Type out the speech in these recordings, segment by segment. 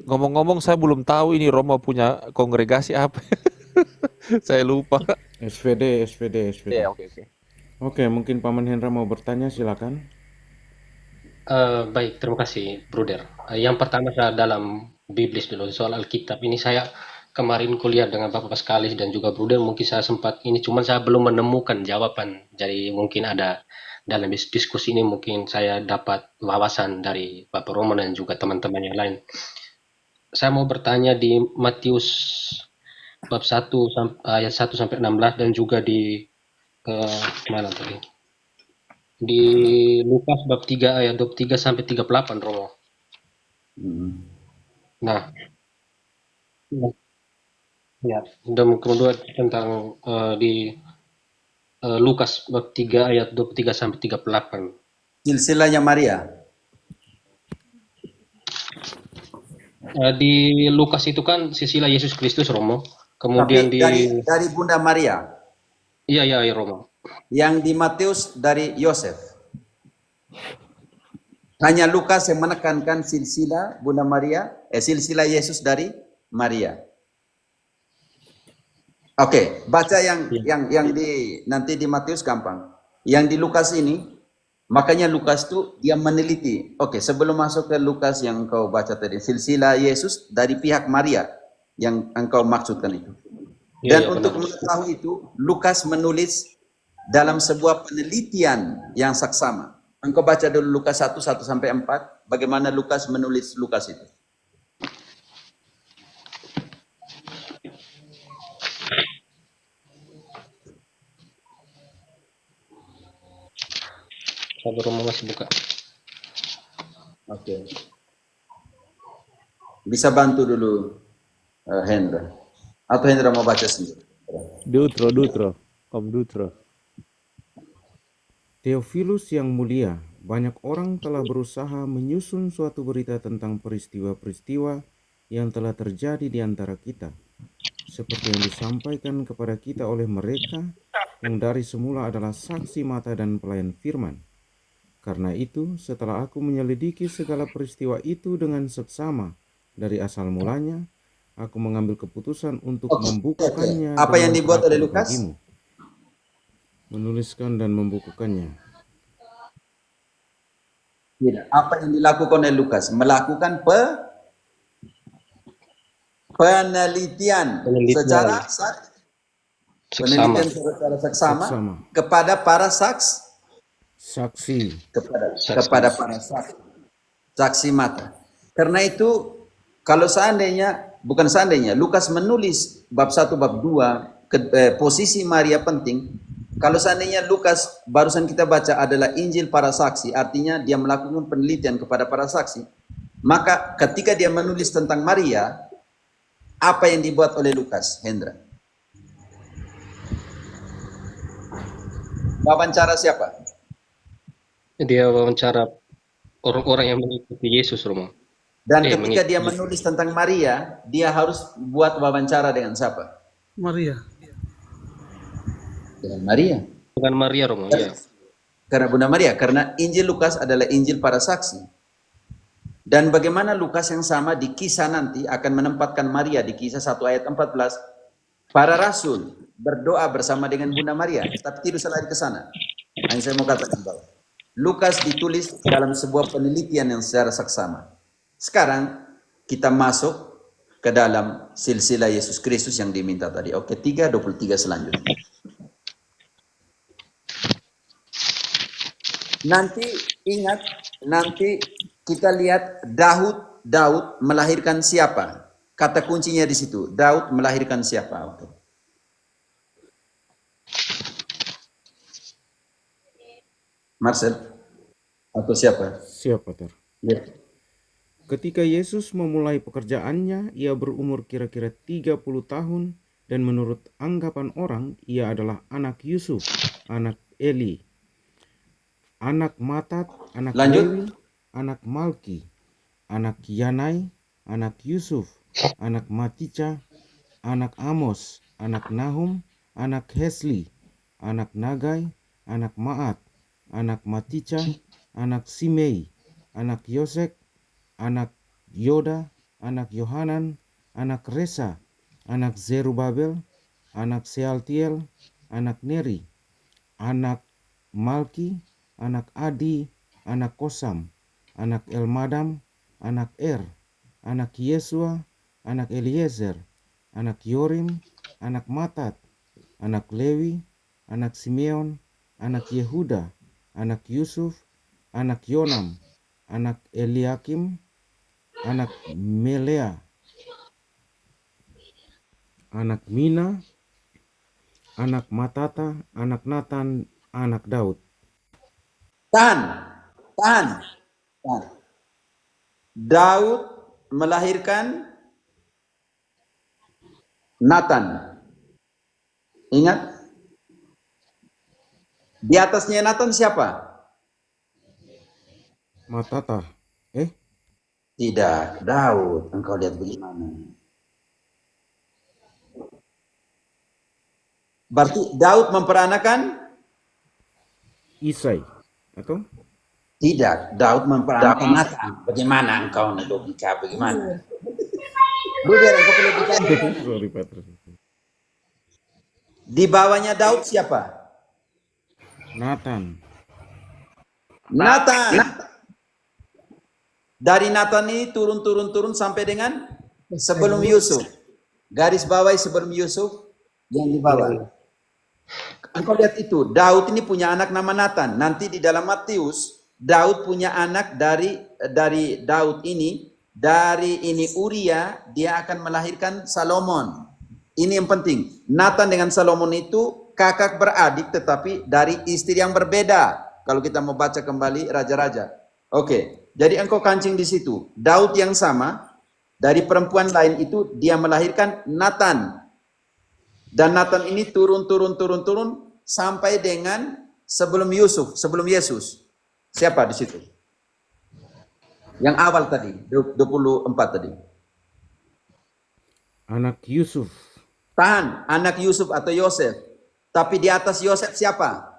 Ngomong-ngomong saya belum tahu ini Roma punya kongregasi apa. Saya lupa. SPD, SPD, SPD. Iya, oke, oke. Oke, mungkin Paman Hendra mau bertanya, silakan. Baik, terima kasih, Bruder. Yang pertama saya dalam Biblis dulu, soal Alkitab ini saya kemarin kuliah dengan Bapak Paskalis dan juga Bruder, mungkin saya sempat ini, cuman saya belum menemukan jawaban. Jadi mungkin ada dalam diskusi ini mungkin saya dapat wawasan dari Bapak Roman dan juga teman-teman yang lain. Saya mau bertanya di Matius bab 1 ayat 1 sampai 16 dan juga di mana tadi? Di Lukas bab 3 ayat 23 sampai 38 Romo. Nah, ya, dan kedua tentang di Lukas bab 3 ayat 23 sampai 38. Silsilahnya Maria. Di Lukas itu kan silsilah Yesus Kristus Romo. Kemudian Tapi di dari Bunda Maria. iya ya Romo. Yang di Matius dari Yosef. Hanya Lukas yang menekankan silsilah Bunda Maria, silsilah Yesus dari Maria. Oke, baca yang di nanti di Matius gampang. Yang di Lukas ini, makanya Lukas tuh dia meneliti. Oke, sebelum masuk ke Lukas yang kau baca tadi, silsilah Yesus dari pihak Maria yang engkau maksudkan itu. Dan Ya, untuk benar. mengetahui itu, Lukas menulis dalam sebuah penelitian yang saksama. Engkau baca dulu Lukas 1, 1 sampai 4, bagaimana Lukas menulis Lukas itu. Sabar Romo masih buka. Oke. Bisa bantu dulu Hendra. Atau Hendra mau baca sendiri? Dutro. Om Dutro. Theophilus yang mulia, banyak orang telah berusaha menyusun suatu berita tentang peristiwa-peristiwa yang telah terjadi di antara kita, seperti yang disampaikan kepada kita oleh mereka yang dari semula adalah saksi mata dan pelayan firman. Karena itu, setelah aku menyelidiki segala peristiwa itu dengan seksama dari asal mulanya, aku mengambil keputusan untuk membukukannya Apa yang dengan dibuat oleh teratur Lukas? bagimu. Menuliskan dan membukukannya. Tidak. Apa yang dilakukan oleh Lukas? Melakukan penelitian secara Seksama. seksama kepada para Saksi. kepada para saksi mata. Karena itu kalau seandainya bukan seandainya Lukas menulis bab 1 bab 2 posisi Maria penting. Kalau seandainya Lukas barusan kita baca adalah Injil para saksi, artinya dia melakukan penelitian kepada para saksi. Maka ketika dia menulis tentang Maria, apa yang dibuat oleh Lukas, Hendra? Wawancara siapa? Dia wawancara orang-orang yang mengikuti Yesus Romo. Dan ketika dia menulis tentang Maria, dia harus buat wawancara dengan siapa? Maria. Dengan Maria. Dengan Maria Romo, ya. Karena Bunda Maria, karena Injil Lukas adalah Injil para saksi. Dan bagaimana Lukas yang sama di kisah nanti akan menempatkan Maria di kisah 1 ayat 14. Para rasul berdoa bersama dengan Bunda Maria, tapi tidak usah lari ke sana. Hanya saya mau katakan bahwa Lukas ditulis dalam sebuah penelitian yang secara saksama. Sekarang kita masuk ke dalam silsilah Yesus Kristus yang diminta tadi. Oke, 3:23 selanjutnya. Nanti ingat, nanti kita lihat Daud melahirkan siapa? Kata kuncinya di situ. Daud melahirkan siapa? Oke. Marcel atau siapa? Siapa, Ter? Ya. Ketika Yesus memulai pekerjaannya, ia berumur kira-kira 30 tahun dan menurut anggapan orang, ia adalah anak Yusuf, anak Eli, anak Matat, anak Lewi, anak Malki, anak Yanai, anak Yusuf, anak Matica, anak Amos, anak Nahum, anak Hesli, anak Nagai, anak Maat, anak Matica, anak Simei, anak Yosek, anak Yoda, anak Yohanan, anak Resa, anak Zerubabel, anak Sealtiel, anak Neri, anak Malki, anak Adi, anak Kosam, anak Elmadam, anak anak Yesua, anak Eliezer, anak Yorim, anak Matat, anak Lewi, anak Simeon, anak Yehuda, anak Yusuf, anak Yonam, anak Eliakim, anak Melea, anak Mina, anak Matata, anak Natan, anak Daud. Tahan, tahan, tahan. Daud melahirkan Nathan. Ingat, di atasnya Nathan siapa? Matata. Tidak, Daud. Engkau lihat bagaimana. Berarti Daud memperanakan? Isai. Atau? Tidak, Daud memperanakan Nathan. Bagaimana engkau logika? Bagaimana? Bruder, engkau perlu bicara. Sorry, Patrus. Di bawahnya Daud siapa? Nathan. Nathan. Dari Nathan ini turun sampai dengan sebelum Yusuf. Garis bawah sebelum Yusuf yang di bawah. Engkau lihat itu, Daud ini punya anak nama Nathan. Nanti di dalam Matius, Daud punya anak dari Daud ini, dari ini Uria, dia akan melahirkan Salomon. Ini yang penting. Nathan dengan Salomon itu kakak beradik, tetapi dari istri yang berbeda. Kalau kita mau baca kembali Raja-Raja. Oke, jadi engkau kancing di situ. Daud yang sama, dari perempuan lain itu dia melahirkan Nathan. Dan Nathan ini turun sampai dengan sebelum Yusuf, sebelum Yesus. Siapa di situ? Yang awal tadi, 24 tadi. Anak Yusuf. Tahan, anak Yusuf atau Yosef. Tapi di atas Yosef siapa?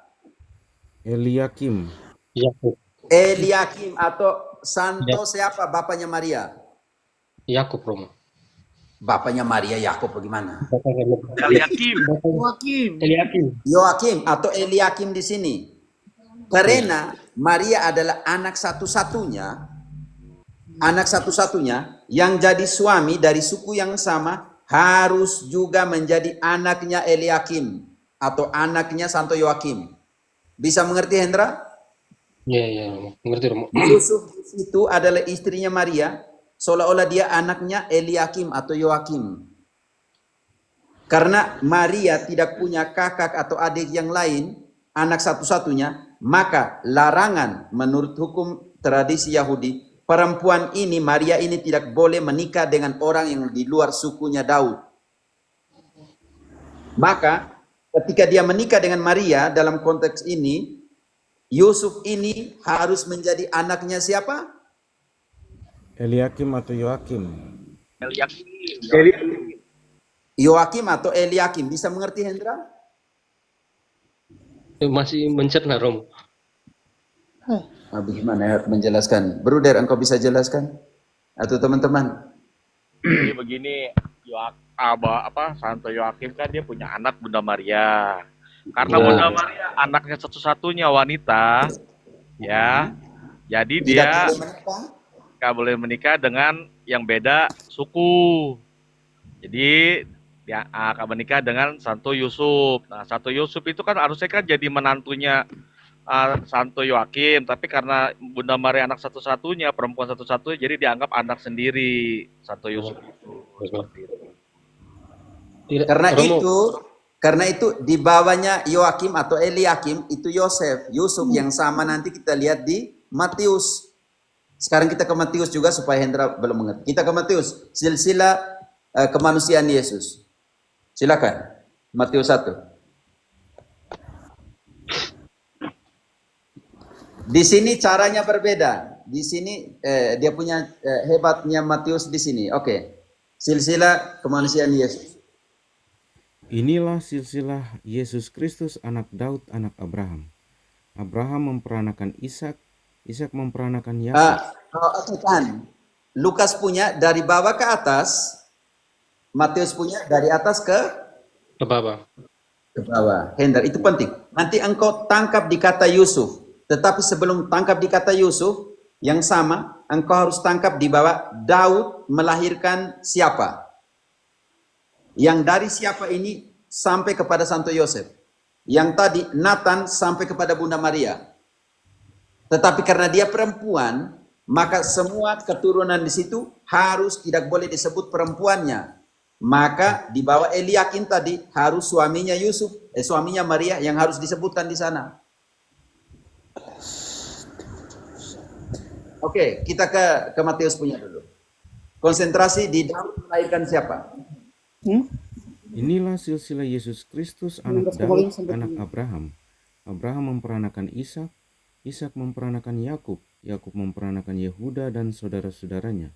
Eliakim. Yakub. Eliakim atau Santo siapa bapaknya Maria? Yakub, Romo. Bapaknya Maria Yakub bagaimana? Yoakim atau Eliakim di sini. Karena Maria adalah anak satu-satunya yang jadi suami dari suku yang sama harus juga menjadi anaknya Eliakim atau anaknya Santo Yoakim. Bisa mengerti, Hendra? Iya, mengerti, Romo. Yusuf itu adalah istrinya Maria, seolah-olah dia anaknya Eliakim atau Yoakim. Karena Maria tidak punya kakak atau adik yang lain, anak satu-satunya, maka larangan menurut hukum tradisi Yahudi, perempuan ini, Maria ini tidak boleh menikah dengan orang yang di luar sukunya Daud. Maka ketika dia menikah dengan Maria dalam konteks ini, Yusuf ini harus menjadi anaknya siapa? Eliakim atau Yoakim. Yoakim atau Eliakim. Bisa mengerti, Hendra? Masih mencerna, Romo. Bagaimana menjelaskan? Bruder, engkau bisa jelaskan? Atau teman-teman? Jadi begini, Santo Yoakim kan dia punya anak Bunda Maria. Karena Bunda Maria anaknya satu-satunya wanita, ya. Jadi dia nggak boleh menikah dengan yang beda suku. Jadi dia akan menikah dengan Santo Yusuf. Nah, Santo Yusuf itu kan harusnya kan jadi menantunya Santo Yoakim, tapi karena Bunda Maria anak satu-satunya, perempuan satu-satunya, jadi dianggap anak sendiri Santo Yusuf itu. Seperti itu. Karena itu di bawahnya Yoakim atau Eliakim itu Yusuf yang sama nanti kita lihat di Matius. Sekarang kita ke Matius juga supaya Hendra belum mengerti. Kita ke Matius, silsilah kemanusiaan Yesus. Silakan. Matius 1. Di sini caranya berbeda. Di sini dia punya hebatnya Matius di sini. Oke. Silsilah kemanusiaan Yesus. Inilah silsilah Yesus Kristus, anak Daud, anak Abraham. Abraham memperanakan Ishak, Ishak memperanakan Yakub. Tahan. Lukas punya dari bawah ke atas, Matius punya dari atas ke bawah. bawah. Hendra, itu penting. Nanti engkau tangkap di kata Yusuf. Tetapi sebelum tangkap di kata Yusuf, yang sama, engkau harus tangkap di bawah Daud melahirkan siapa. Yang dari siapa ini sampai kepada Santo Yosef. Yang tadi Nathan sampai kepada Bunda Maria. Tetapi karena dia perempuan, maka semua keturunan di situ harus tidak boleh disebut perempuannya. Maka di bawah Eliakim tadi harus suaminya Yusuf, suaminya Maria yang harus disebutkan di sana. Oke, kita ke Matius punya dulu. Konsentrasi di Daud melahirkan siapa? Inilah silsilah Yesus Kristus, anak Daud, anak Abraham. Abraham memperanakan Ishak, Ishak memperanakan Yakub, Yakub memperanakan Yehuda dan saudara-saudaranya.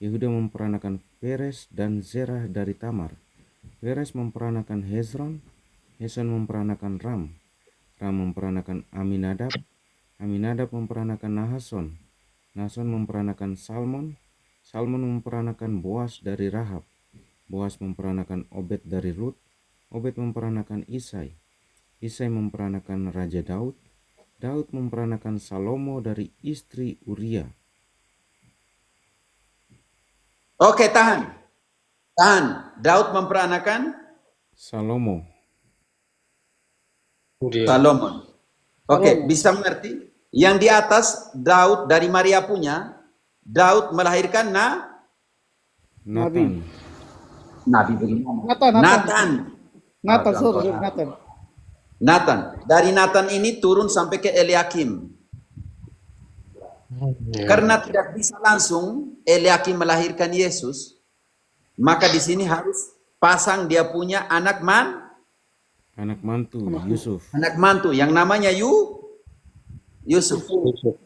Yehuda memperanakan Peres dan Zerah dari Tamar. Peres memperanakan Hezron, Hezron memperanakan Ram, Ram memperanakan Aminadab, Aminadab memperanakan Nahason, Nahason memperanakan Salmon, Salmon memperanakan Boas dari Rahab, Boas memperanakan Obed dari Rut, Obed memperanakan Isai, Isai memperanakan Raja Daud, Daud memperanakan Salomo dari istri Uria. Oke, tahan. Daud memperanakan Salomo. Salomon. Oke, bisa mengerti? Yang di atas Daud dari Maria punya, Daud melahirkan Nathan. Nabi bagaimana? Nathan. Dari Nathan ini turun sampai ke Eliakim. Karena tidak bisa langsung Eliakim melahirkan Yesus, maka di sini harus pasang dia punya anak mantu Yusuf. Anak mantu yang namanya Yusuf.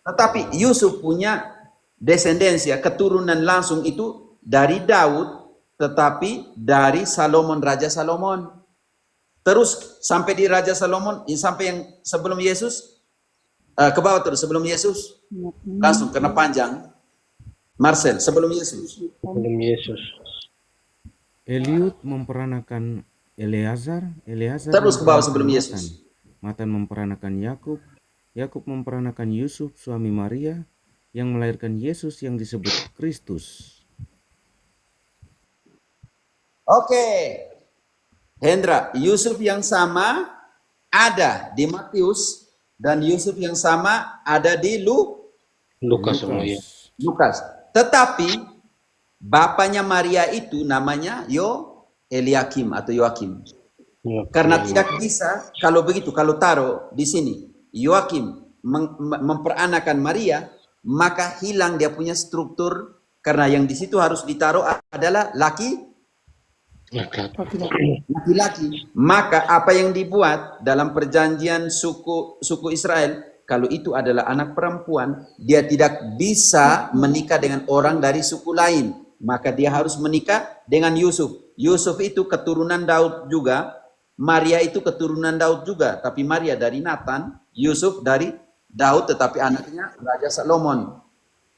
Tetapi Yusuf punya desendensia, keturunan langsung itu dari Daud, tetapi dari Salomon, Raja Salomon. Terus sampai di Raja Salomon, sampai yang sebelum Yesus, ke bawah terus sebelum Yesus, langsung karena panjang. Marcel, sebelum Yesus. Eliud memperanakan Eleazar, Terus ke bawah sebelum memperanakan Yesus. Matan memperanakan Yakub, Yakub memperanakan Yusuf suami Maria yang melahirkan Yesus yang disebut Kristus. Oke. Hendra, Yusuf yang sama ada di Matius dan Yusuf yang sama ada di Lukas semuanya. Lukas. Tetapi bapaknya Maria itu namanya Eliakim atau Yoakim. Karena tidak bisa kalau begitu, kalau taruh di sini Yoakim memperanakan Maria, maka hilang dia punya struktur karena yang di situ harus ditaruh adalah laki-laki. Maka apa yang dibuat dalam perjanjian suku Israel, kalau itu adalah anak perempuan, dia tidak bisa menikah dengan orang dari suku lain. Maka dia harus menikah dengan Yusuf. Yusuf itu keturunan Daud juga. Maria itu keturunan Daud juga. Tapi Maria dari Nathan, Yusuf dari Daud tetapi anaknya Raja Salomon.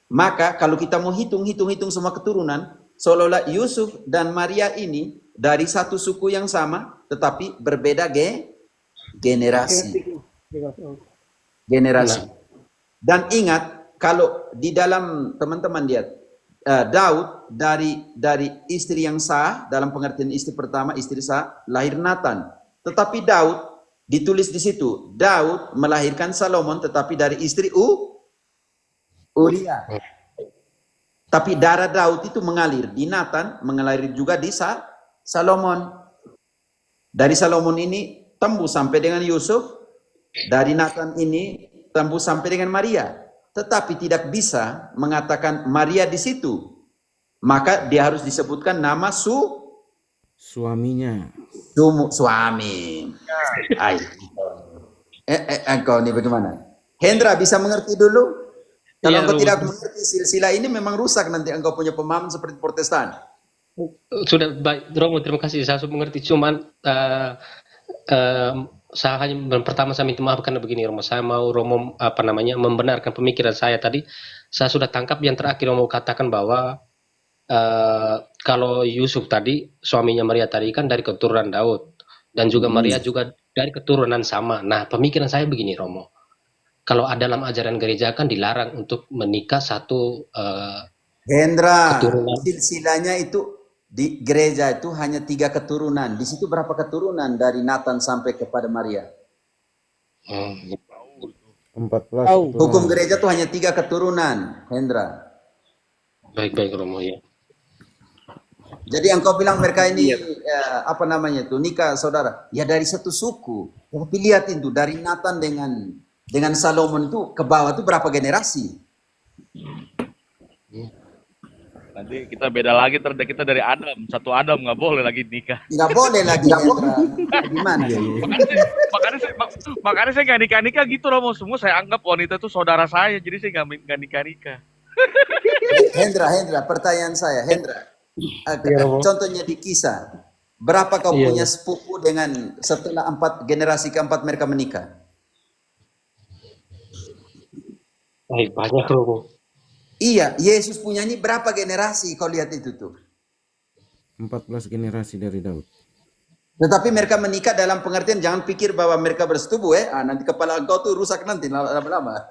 Maka kalau kita mau hitung semua keturunan, seolah-olah Yusuf dan Maria ini dari satu suku yang sama, tetapi berbeda generasi. Dan ingat, kalau di dalam teman-teman lihat, Daud dari istri yang sah, dalam pengertian istri pertama, istri sah, lahir Nathan. Tetapi Daud, ditulis di situ, Daud melahirkan Salomon, tetapi dari istri Uria. Tapi darah Daud itu mengalir di Nathan, mengalir juga di Salomon. Dari Salomon ini tembus sampai dengan Yusuf, dari Nathan ini tembus sampai dengan Maria. Tetapi tidak bisa mengatakan Maria di situ. Maka dia harus disebutkan nama suaminya. Suami. Engkau ini bagaimana? Hendra bisa mengerti dulu? Kalau engkau tidak mengerti silsilah ini memang rusak nanti engkau punya pemahaman seperti Protestan. Sudah baik, Romo, terima kasih. Saya sudah mengerti. Cuman saya hanya pertama saya minta maaf karena begini Romo, saya mau Romo membenarkan pemikiran saya tadi. Saya sudah tangkap yang terakhir Romo katakan bahwa kalau Yusuf tadi suaminya Maria tadi kan dari keturunan Daud dan juga Maria juga dari keturunan sama. Nah, pemikiran saya begini Romo. Kalau dalam ajaran gereja kan dilarang untuk menikah satu Hendra, keturunan. silsilahnya itu di gereja itu hanya 3 keturunan. Di situ berapa keturunan dari Nathan sampai kepada Maria? 14 Tahu. Hukum keturunan. gereja tuh hanya 3 keturunan, Hendra. Baik-baik Romo ya. Jadi engkau bilang mereka ini apa namanya itu nikah saudara? Ya dari satu suku. Tapi lihat itu dari Nathan dengan Salomon itu ke bawah itu berapa generasi? Nanti kita beda lagi, kita dari Adam. Satu Adam nggak boleh lagi nikah. Nggak boleh lagi, Hendra. Gimana? Makanya saya nggak nikah-nikah gitu Romo. Semua saya anggap wanita itu saudara saya, jadi saya nggak nikah-nikah. Hendra, pertanyaan saya, Hendra. Contohnya di Kisah, berapa kau punya sepupu dengan setelah generasi keempat mereka menikah? Baik, banyak Romo. Iya, Yesus punya ini berapa generasi kau lihat itu tuh? 14 generasi dari Daud. Tetapi mereka menikah dalam pengertian jangan pikir bahwa mereka bersetubuh nanti kepala engkau tuh rusak nanti lama-lama.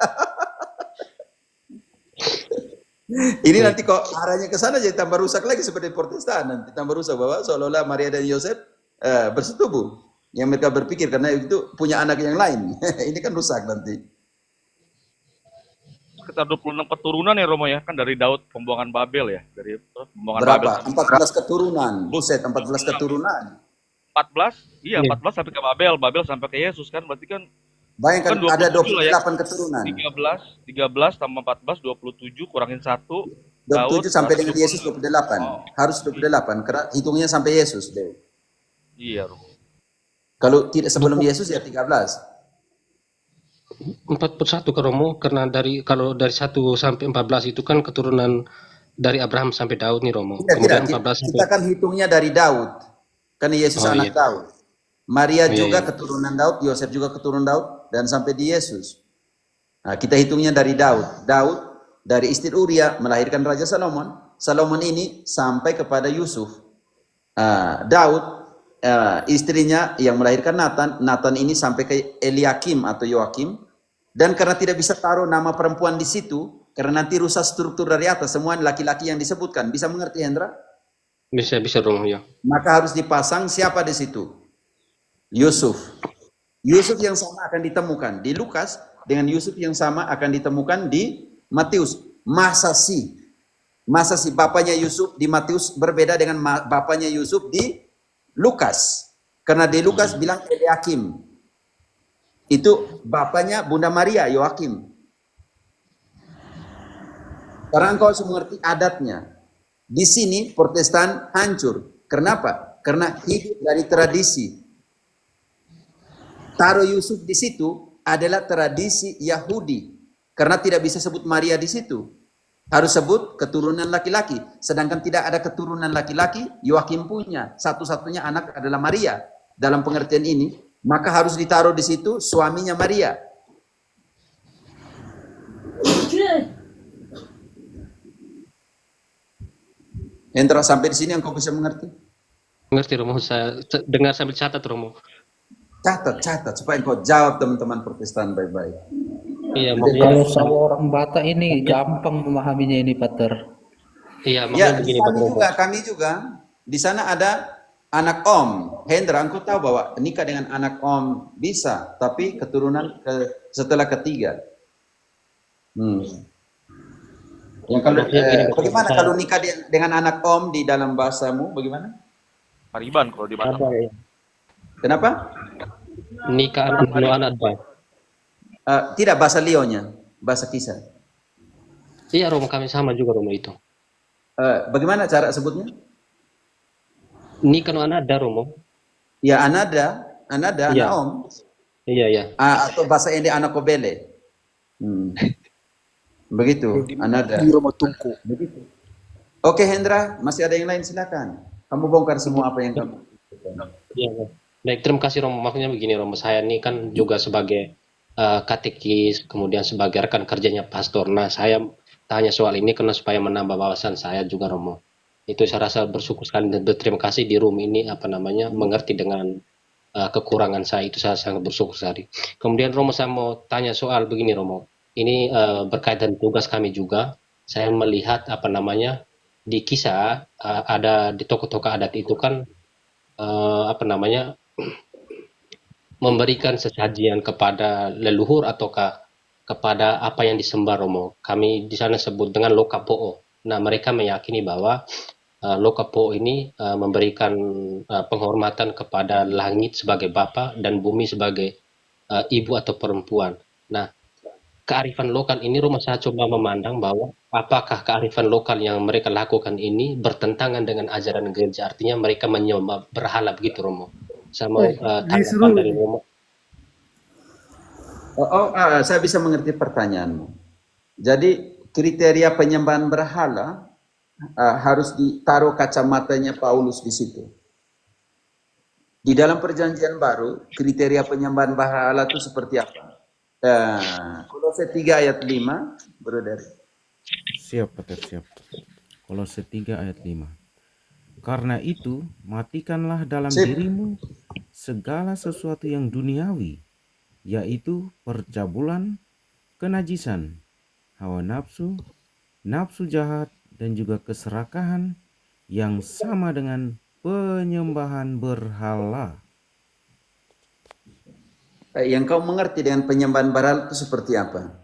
Ini nanti kok arahnya ke sana jadi tambah rusak lagi seperti Protestan, nanti tambah rusak bahwa seolah-olah Maria dan Yosef bersetubuh. Yang mereka berpikir karena itu punya anak yang lain. Ini kan rusak nanti. Sekitar 26 keturunan ya Romo ya, kan dari Daud pembuangan Babel ya, dari pembuangan Berapa? Babel. 14 keturunan. Buset, 14 keturunan. 14? Iya, 14 sampai ke Babel sampai ke Yesus kan, berarti kan Bayangkan kan ada 27 lah ya. 28 keturunan. 13 tambah 14, 27, kurangin 1. 27 sampai dengan 26. Yesus 28. Harus 28, karena hitungnya sampai Yesus. Deh. Iya, Romo. Kalau tidak sebelum Yesus ya 13. 41 ke Romo, karena kalau dari 1 sampai 14 itu kan keturunan dari Abraham sampai Daud nih Romo. Tidak, Kemudian 14 kita kan hitungnya dari Daud. Karena Yesus anak Daud. Maria juga keturunan Daud, Yosef juga keturunan Daud, dan sampai di Yesus. Nah, kita hitungnya dari Daud. Daud dari istri Uria melahirkan Raja Salomon. Salomon ini sampai kepada Yusuf. Daud istrinya yang melahirkan Nathan. Nathan ini sampai ke Eliakim atau Yoakim. Dan karena tidak bisa taruh nama perempuan di situ, karena nanti rusak struktur dari atas, semua laki-laki yang disebutkan. Bisa mengerti, Hendra? Bisa Romo ya. Maka harus dipasang siapa di situ? Yusuf. Yusuf yang sama akan ditemukan di Lukas dengan Yusuf yang sama akan ditemukan di Matius. Masa sih bapaknya Yusuf di Matius berbeda dengan bapaknya Yusuf di Lukas. Karena di Lukas bilang Eliakim. Itu bapaknya Bunda Maria, Yoakim. Karena engkau harus mengerti adatnya. Di sini Protestan hancur. Kenapa? Karena hidup dari tradisi. Taruh Yusuf di situ adalah tradisi Yahudi. Karena tidak bisa sebut Maria di situ. Harus sebut keturunan laki-laki. Sedangkan tidak ada keturunan laki-laki, Yoakim punya. Satu-satunya anak adalah Maria. Dalam pengertian ini, maka harus ditaruh di situ suaminya Maria. Hendra, sampai di sini engkau bisa mengerti? Mengerti Romo, saya dengar sambil catat Romo. Catat supaya engkau jawab teman-teman Protestan baik-baik. Iya, Kalau saya orang Batak ini gampang memahaminya ini, Pater. Iya, Ya, begini Pak Romo. kami juga di sana ada anak om. Hendra, engkau tahu bahwa nikah dengan anak om bisa, tapi keturunan setelah ketiga. Yang kalau bagaimana kalau nikah dengan anak om di dalam bahasamu bagaimana? Pariban kalau di Batam. Kenapa? Nikah anak Baik. Tidak bahasa Lionya, bahasa Kisah. Iya Romo, kami sama juga Romo itu. Bagaimana cara sebutnya? Nikah anak Romo. Ya anada, anak om. Iya. Atau bahasa Ende anak kobele. Begitu, anada. Di Romo Tungku. Begitu. Oke Hendra, masih ada yang lain silakan. Kamu bongkar semua apa yang kamu. Iya. Baik, terima kasih Romo. Maksudnya begini Romo, saya ini kan juga sebagai katekis, kemudian sebagai rekan kerjanya pastor. Nah, saya tanya soal ini karena supaya menambah wawasan saya juga Romo. Itu saya rasa bersyukur sekali dan berterima kasih di room ini mengerti dengan kekurangan saya, itu saya sangat bersyukur sekali. Kemudian Romo, saya mau tanya soal begini Romo. Ini berkaitan tugas kami juga. Saya melihat di kisah ada di tokoh-tokoh adat itu kan memberikan sesajian kepada leluhur ataukah kepada apa yang disembah Romo. Kami di sana sebut dengan lokapo'o. Nah, mereka meyakini bahwa lokapo'o ini memberikan penghormatan kepada langit sebagai bapa dan bumi sebagai ibu atau perempuan. Nah, kearifan lokal ini Romo saya coba memandang bahwa apakah kearifan lokal yang mereka lakukan ini bertentangan dengan ajaran gereja, artinya mereka menyembah berhala begitu Romo. Saya mau tanggapan dari Romo. Saya bisa mengerti pertanyaanmu. Jadi kriteria penyembahan berhala harus ditaruh kacamatanya Paulus di situ. Di dalam perjanjian baru, kriteria penyembahan berhala itu seperti apa? Kolose 3 ayat 5, brother. Siap, Pater, siap. Kolose 3 ayat 5. Karena itu, matikanlah dalam dirimu segala sesuatu yang duniawi, yaitu percabulan, kenajisan, hawa nafsu, nafsu jahat, dan juga keserakahan yang sama dengan penyembahan berhala. Yang kau mengerti dengan penyembahan berhala itu seperti apa?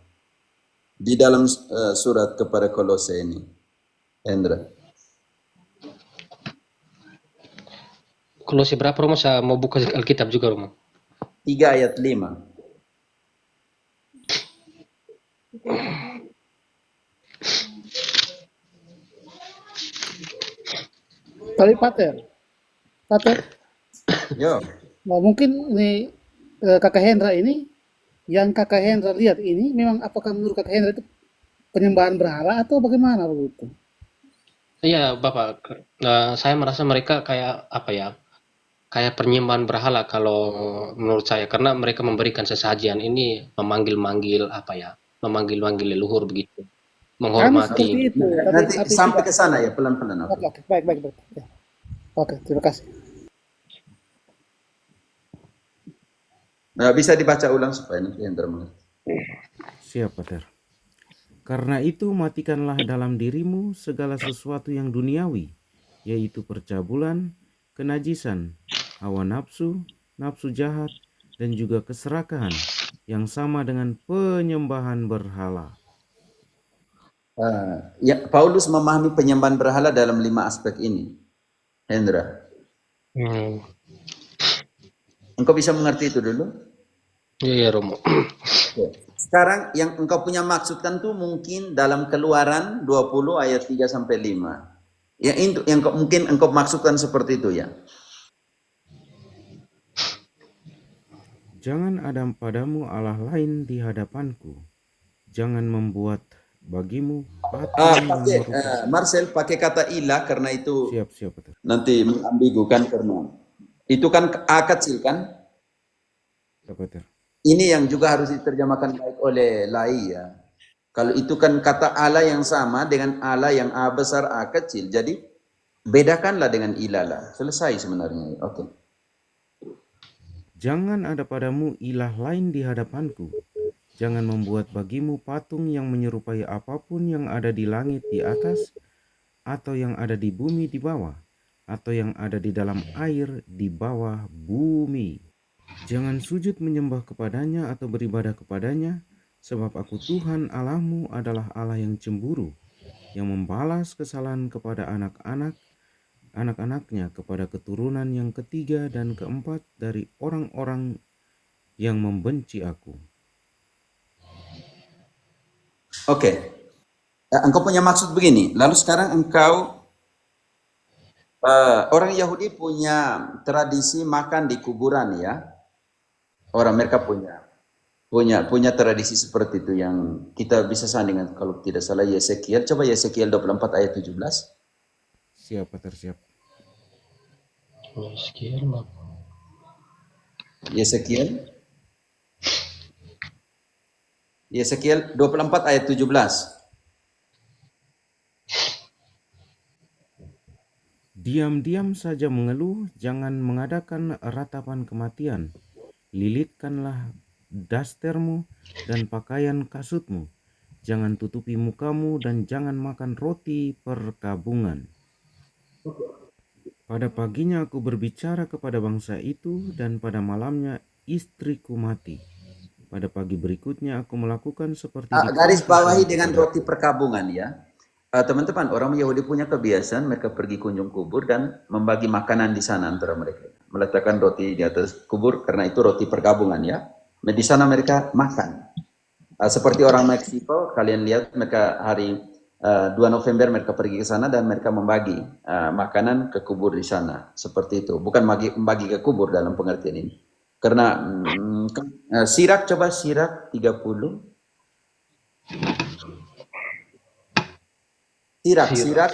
Di dalam surat kepada Kolose ini, Hendra. Kolose berapa Romo? Saya mau buka Alkitab juga Romo. 3 ayat 5. Tapi Pater, Yo. mungkin nih Kakak Hendra ini, yang Kakak Hendra lihat ini, memang apakah menurut Kakak Hendra itu penyembahan berhala atau bagaimana begitu? Iya Bapak, saya merasa mereka kayak kayak penyembahan berhala kalau menurut saya, karena mereka memberikan sesajian ini memanggil-manggil memanggil-manggil leluhur begitu, Kami seperti menghormati. itu. Nanti Tapi sampai tidak. ke sana ya, pelan-pelan. Oke, baik. Ya. Oke, terima kasih. Bisa dibaca ulang supaya nanti Hendra mengerti. Siap, Pater. Karena itu matikanlah dalam dirimu segala sesuatu yang duniawi, yaitu percabulan, kenajisan, hawa nafsu, nafsu jahat, dan juga keserakahan yang sama dengan penyembahan berhala. Paulus memahami penyembahan berhala dalam 5 aspek ini. Hendra, engkau bisa mengerti itu dulu? Iya Romo. Sekarang yang engkau punya maksudkan tuh mungkin dalam Keluaran 20 ayat 3 sampai 5. Yang mungkin engkau maksudkan seperti itu ya. Jangan ada padamu Allah lain di hadapanku. Jangan membuat bagimu patung yang Marcel pakai kata ilah karena itu siap, Pater. nanti mengambigukan karena itu kan A kecil kan? Siap, Pater. Ini yang juga harus diterjemahkan baik oleh Lai ya. Kalau itu kan kata Allah yang sama dengan Allah yang A besar A kecil. Jadi bedakanlah dengan ilah lah. Selesai sebenarnya. Oke. Jangan ada padamu ilah lain di hadapanku. Jangan membuat bagimu patung yang menyerupai apapun yang ada di langit di atas, atau yang ada di bumi di bawah, atau yang ada di dalam air di bawah bumi. Jangan sujud menyembah kepadanya atau beribadah kepadanya, sebab aku Tuhan Allahmu adalah Allah yang cemburu, yang membalas kesalahan kepada anak-anaknya, kepada keturunan yang ketiga dan keempat dari orang-orang yang membenci aku. Oke. Engkau punya maksud begini. Lalu sekarang engkau orang Yahudi punya tradisi makan di kuburan ya. Orang mereka punya tradisi seperti itu yang kita bisa sandingkan kalau tidak salah Yesekiel. Coba Yesekiel 24 ayat 17. Siap, Pater, siap. Yeskiel Yesekiel 24 ayat 17. Diam-diam saja mengeluh, jangan mengadakan ratapan kematian. Lilitkanlah dastermu dan pakaian kasutmu. Jangan tutupi mukamu dan jangan makan roti perkabungan. Pada paginya aku berbicara kepada bangsa itu dan pada malamnya istriku mati. Pada pagi berikutnya aku melakukan seperti Garis bawahi dikatakan dengan kepada- roti perkabungan ya. Teman-teman, orang Yahudi punya kebiasaan mereka pergi kunjung kubur dan membagi makanan di sana antara mereka. Meletakkan roti di atas kubur karena itu roti perkabungan ya. Di sana mereka makan. Seperti orang Meksiko, kalian lihat mereka hari 2 November mereka pergi ke sana dan mereka membagi makanan ke kubur di sana. Seperti itu. Bukan membagi ke kubur dalam pengertian ini. Karena Sirak, coba Sirak 30. Sirak 30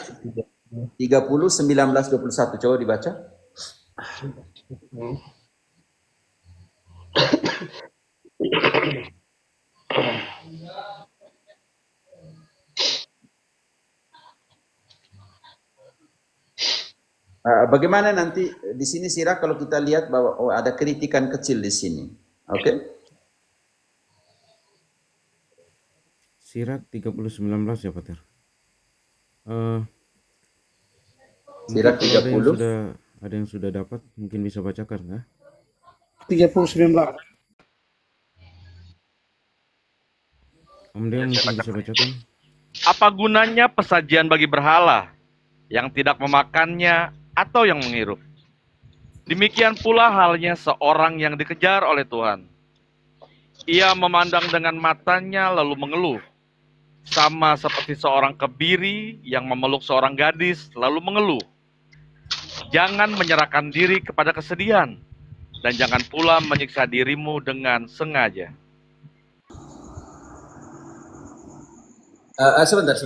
19 21, coba dibaca. Bagaimana nanti di sini Sirak kalau kita lihat bahwa ada kritikan kecil di sini. Oke? Sirak 30:19 ya, Pater. Sirak Mungkin kalau 30. ada yang sudah dapat, mungkin bisa bacakan ya. 30:19. Om Deo mungkin bisa bacakan. Apa gunanya pesajian bagi berhala yang tidak memakannya atau yang menghirup? Demikian pula halnya seorang yang dikejar oleh Tuhan. Ia memandang dengan matanya lalu mengeluh. Sama seperti seorang kebiri yang memeluk seorang gadis lalu mengeluh. Jangan menyerahkan diri kepada kesedihan dan jangan pula menyiksa dirimu dengan sengaja. Sebentar.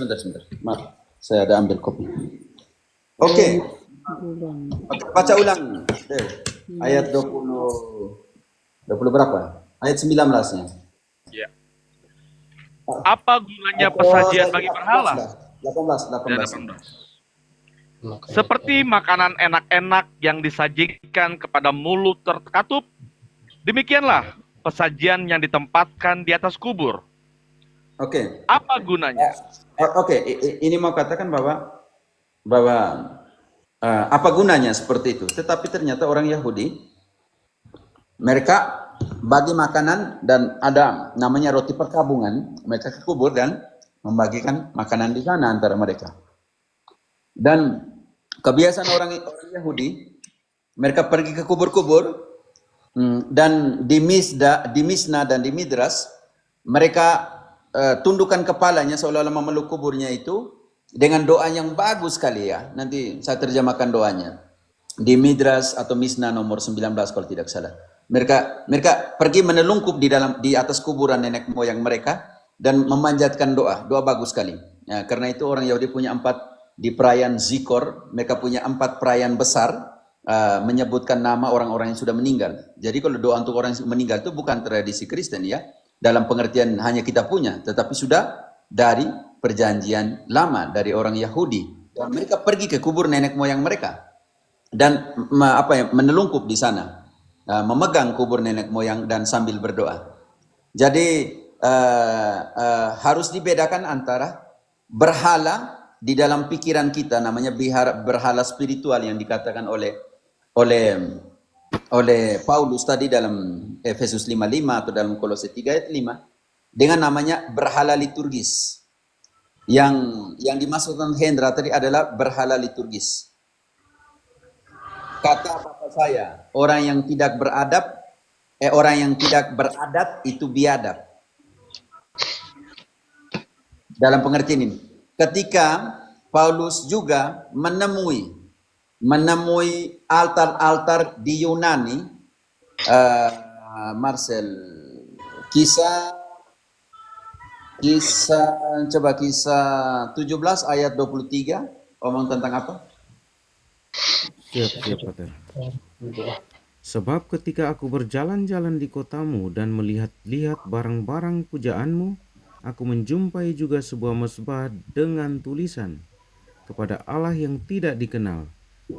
Maaf, saya ada ambil kopi. Oke. Baca ulang. Ayat 20 berapa? Ayat 19-nya. Ya. Apa gunanya pesajian bagi berhala? 18. Seperti makanan enak-enak yang disajikan kepada mulut terkatup, demikianlah pesajian yang ditempatkan di atas kubur. Oke. Apa gunanya? Oke, ini mau katakan bahwa apa gunanya seperti itu. Tetapi ternyata orang Yahudi mereka bagi makanan dan ada namanya roti perkabungan, mereka ke kubur dan membagikan makanan di sana antara mereka. Dan kebiasaan orang Yahudi, mereka pergi ke kubur-kubur dan di Misna dan di Midras mereka tundukkan kepalanya seolah-olah memeluk kuburnya itu dengan doa yang bagus sekali ya. Nanti saya terjemahkan doanya. Di Midras atau Misna nomor 19 kalau tidak salah. Mereka pergi menelungkup di atas kuburan nenek moyang mereka dan memanjatkan doa bagus sekali. Ya, karena itu orang Yahudi punya 4 di perayaan Zikor, mereka punya 4 perayaan besar menyebutkan nama orang-orang yang sudah meninggal. Jadi kalau doa untuk orang yang meninggal itu bukan tradisi Kristen ya. Dalam pengertian hanya kita punya, tetapi sudah dari perjanjian lama dari orang Yahudi. Dan mereka pergi ke kubur nenek moyang mereka dan menelungkup di sana, memegang kubur nenek moyang dan sambil berdoa. Jadi harus dibedakan antara berhala di dalam pikiran kita, namanya berhala spiritual yang dikatakan oleh Paulus tadi dalam Efesus 5:5 atau dalam Kolose 3 ayat 5 dengan namanya berhala liturgis. Yang dimaksudkan Hendra tadi adalah berhala liturgis. Kata bapak saya, orang yang tidak beradat itu biadab. Dalam pengertian ini, ketika Paulus juga menemui altar-altar di Yunani, Marcel, kisah 17 ayat 23 omong tentang apa? Siap, Pater. Sebab ketika aku berjalan-jalan di kotamu dan melihat-lihat barang-barang pujaanmu, aku menjumpai juga sebuah mesbah dengan tulisan, kepada Allah yang tidak dikenal.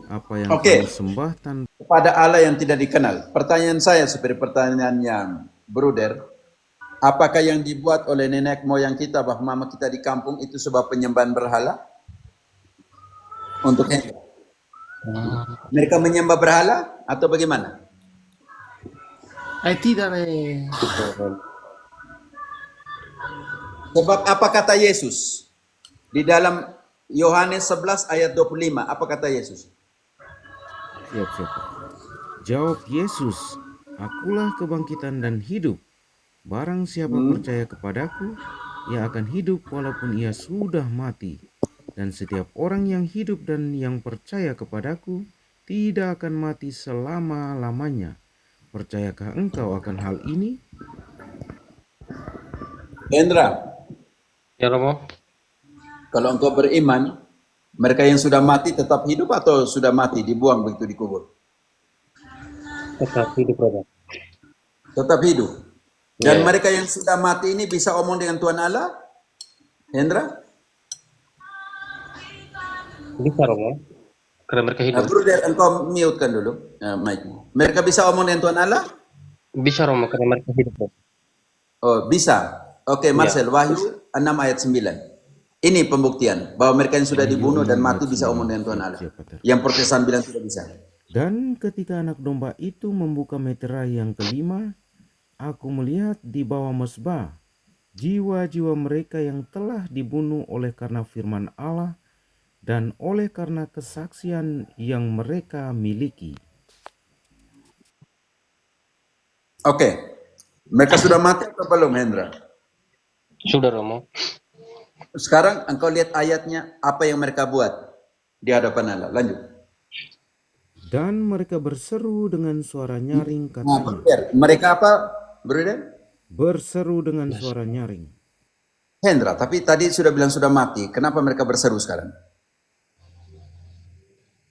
Apa yang Oke, kamu sembah tanpa kepada Allah yang tidak dikenal. Pertanyaan saya seperti pertanyaannya Bruder, apakah yang dibuat oleh nenek moyang kita, bah mama kita di kampung itu sebab penyembahan berhala? Untuk mereka menyembah berhala atau bagaimana? Tidak, Sebab apa kata Yesus? Di dalam Yohanes 11 ayat 25, apa kata Yesus? Siap. Jawab Yesus, akulah kebangkitan dan hidup. Barang siapa percaya kepadaku, ia akan hidup walaupun ia sudah mati. Dan setiap orang yang hidup dan yang percaya kepadaku tidak akan mati selama-lamanya. Percayakah engkau akan hal ini? Hendra, Ya Romo, kalau engkau beriman, mereka yang sudah mati tetap hidup atau sudah mati dibuang begitu dikubur? tetap hidup Romo. Tetap hidup. Dan Ya, mereka yang sudah mati ini bisa omong dengan Tuhan Allah? Hendra? bisa Romo. Karena mereka hidup. Bruder, engkau mute-kan dulu mic-mu. Mereka bisa omong dengan Tuhan Allah? Bisa Romo, karena mereka hidup Romo. Oh, bisa. Oke, Marcel, Wahyu 6 ayat 9. Ini pembuktian bahwa mereka yang sudah dibunuh dan mati bisa omong dengan Tuhan Allah. Yang Protestan bilang tidak bisa. Dan ketika anak domba itu membuka meterai yang kelima, aku melihat di bawah mesbah jiwa-jiwa mereka yang telah dibunuh oleh karena firman Allah dan oleh karena kesaksian yang mereka miliki. Oke. Mereka sudah mati atau belum, Hendra? Sudah Romo. Sekarang engkau lihat ayatnya, apa yang mereka buat di hadapan Allah. Lanjut. Dan mereka berseru dengan suara nyaring Nah, katanya. Bruder, mereka apa, Bruder? Berseru dengan suara nyaring. Hendra, tapi tadi sudah bilang sudah mati. Kenapa mereka berseru sekarang?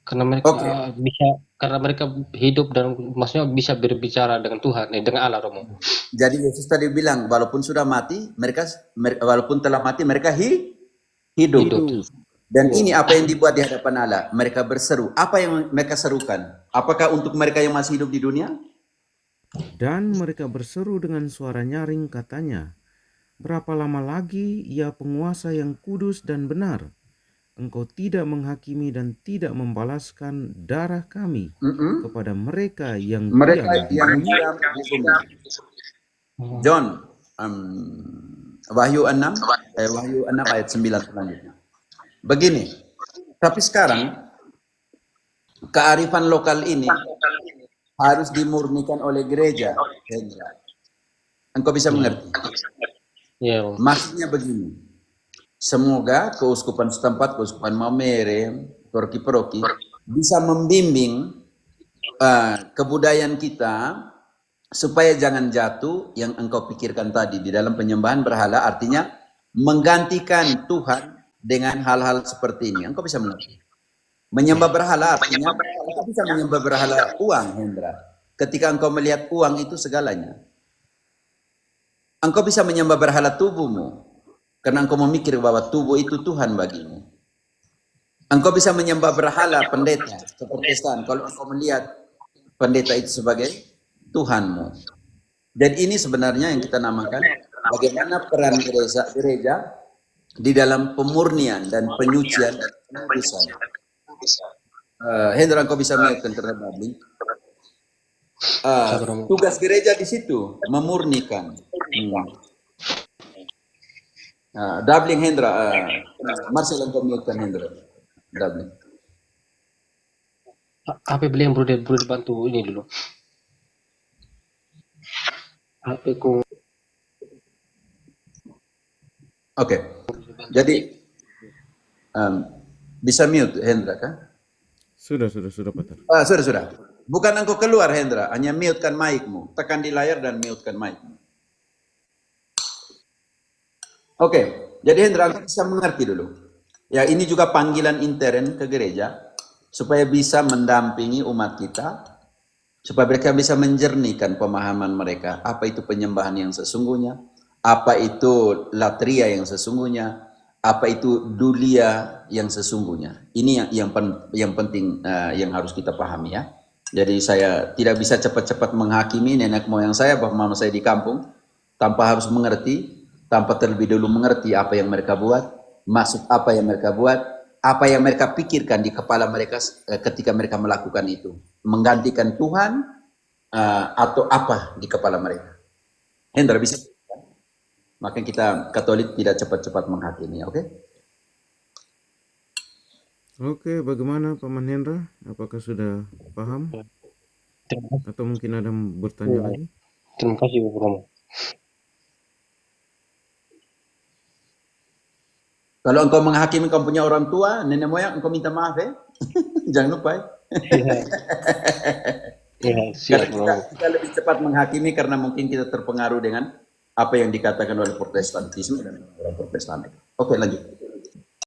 Karena mereka Oke. bisa, karena mereka hidup dan maksudnya bisa berbicara dengan Tuhan, dengan Allah Romo. Jadi Yesus tadi bilang, walaupun sudah mati, walaupun telah mati, mereka hidup. Hidup. Dan ini apa yang dibuat di hadapan Allah. Mereka berseru. Apa yang mereka serukan? Apakah untuk mereka yang masih hidup di dunia? Dan mereka berseru dengan suara nyaring katanya, berapa lama lagi ya penguasa yang kudus dan benar? Engkau tidak menghakimi dan tidak membalaskan darah kami kepada mereka yang Mereka diam yang di bumi? diam di bumi. John, Wahyu 6 ayat 9 selanjutnya. Begini, tapi sekarang kearifan lokal ini harus dimurnikan oleh gereja. Engkau bisa mengerti? Ya Romo. Maksudnya begini, semoga keuskupan setempat, keuskupan Maumere, Torki-Proki, bisa membimbing kebudayaan kita supaya jangan jatuh yang engkau pikirkan tadi di dalam penyembahan berhala, artinya menggantikan Tuhan dengan hal-hal seperti ini. Engkau bisa mengerti? Menyembah berhala artinya engkau bisa menyembah berhala uang, Hendra. Ketika engkau melihat uang itu segalanya. Engkau bisa menyembah berhala tubuhmu karena engkau memikir bahwa tubuh itu Tuhan bagimu. Engkau bisa menyembah berhala pendeta Protestan kalau engkau melihat pendeta itu sebagai Tuhanmu. Dan ini sebenarnya yang kita namakan bagaimana peran gereja di dalam pemurnian dan penyucian dan penulisan. Hendra, engkau bisa melihatkan karena babbling. Tugas gereja di situ memurnikan. Doubling Hendra, Marcel engkau melihatkan Hendra. Doubling. HP beli yang Bruder bantu ini dulu. HP ku. Oke. Jadi bisa mute Hendra kan? Sudah Pater. Sudah. Bukan engkau keluar Hendra, hanya mute-kan mic-mu. Tekan di layar dan mute-kan mic-mu. Oke, jadi Hendra engkau bisa mengerti dulu. Ya, ini juga panggilan intern ke gereja supaya bisa mendampingi umat kita supaya mereka bisa menjernihkan pemahaman mereka, apa itu penyembahan yang sesungguhnya, apa itu latria yang sesungguhnya, apa itu dulia yang sesungguhnya. Ini yang penting yang harus kita pahami ya. Jadi saya tidak bisa cepat-cepat menghakimi nenek moyang saya, bapak mama saya di kampung, tanpa harus mengerti, tanpa terlebih dulu mengerti apa yang mereka buat, maksud apa yang mereka buat, apa yang mereka pikirkan di kepala mereka ketika mereka melakukan itu, menggantikan Tuhan atau apa di kepala mereka. Hendra bisa, maka kita Katolik tidak cepat-cepat menghakimi, oke? Oke, bagaimana Paman Hendra? Apakah sudah paham? Atau mungkin ada yang bertanya lagi? Terima kasih Bu Romo. Kalau engkau menghakimi kau punya orang tua, nenek moyang, engkau minta maaf ya. Jangan lupa ya. Ya, siap Karena Bu Romo. kita lebih cepat menghakimi karena mungkin kita terpengaruh dengan apa yang dikatakan oleh Protestantisme dan orang Protestan. Oke, lanjut.